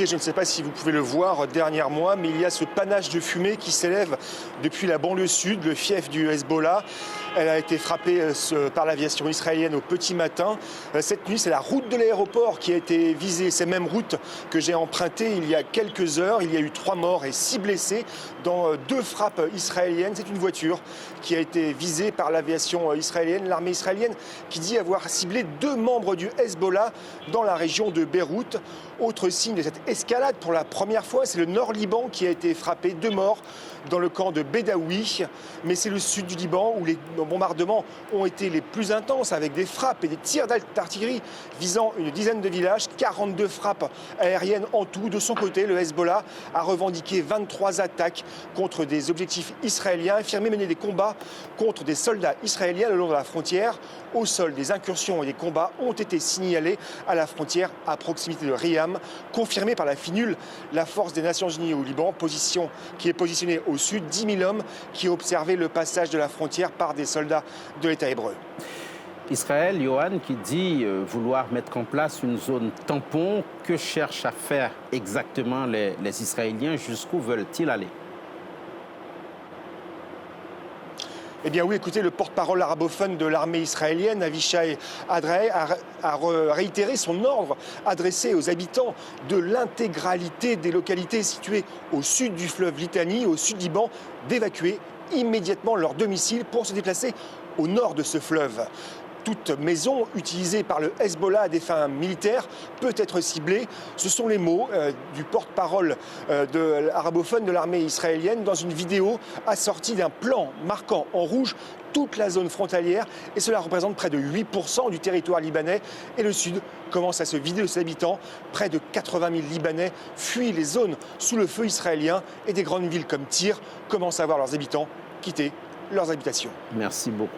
Je ne sais pas si vous pouvez le voir derrière moi, mais il y a ce panache de fumée qui s'élève depuis la banlieue sud, le fief du Hezbollah. Elle a été frappée par l'aviation israélienne au petit matin. Cette nuit, c'est la route de l'aéroport qui a été visée. Ces mêmes routes que j'ai empruntées il y a quelques heures. Il y a eu 3 morts et 6 blessés dans 2 frappes israéliennes. C'est une voiture qui a été visée par l'aviation israélienne, l'armée israélienne, qui dit avoir ciblé 2 membres du Hezbollah dans la région de Beyrouth. Autre signe de cette escalade pour la première fois, c'est le nord Liban qui a été frappé, 2 morts dans le camp de Bedaoui. Mais c'est le sud du Liban où les bombardements ont été les plus intenses, avec des frappes et des tirs d'artillerie visant une dizaine de villages, 42 frappes aériennes en tout. De son côté, le Hezbollah a revendiqué 23 attaques contre des objectifs israéliens, affirmé mener des combats contre des soldats israéliens le long de la frontière. Au sol, des incursions et des combats ont été signalés à la frontière à proximité de Riam, confirmé par la FINUL, la force des Nations Unies au Liban, qui est positionnée au sud, 10 000 hommes qui ont observé le passage de la frontière par des soldats de l'État hébreu. Israël, Johan, qui dit vouloir mettre en place une zone tampon, que cherchent à faire exactement les Israéliens? Jusqu'où veulent-ils aller? Eh bien oui, écoutez, le porte-parole arabophone de l'armée israélienne, Avishai Adrei, a réitéré son ordre adressé aux habitants de l'intégralité des localités situées au sud du fleuve Litani, au sud Liban, d'évacuer immédiatement leur domicile pour se déplacer au nord de ce fleuve. Toute maison utilisée par le Hezbollah à des fins militaires peut être ciblée. Ce sont les mots du porte-parole arabophone de l'armée israélienne dans une vidéo assortie d'un plan marquant en rouge toute la zone frontalière. Et cela représente près de 8% du territoire libanais. Et le sud commence à se vider de ses habitants. Près de 80 000 Libanais fuient les zones sous le feu israélien. Et des grandes villes comme Tyr commencent à voir leurs habitants quitter leurs habitations. Merci beaucoup.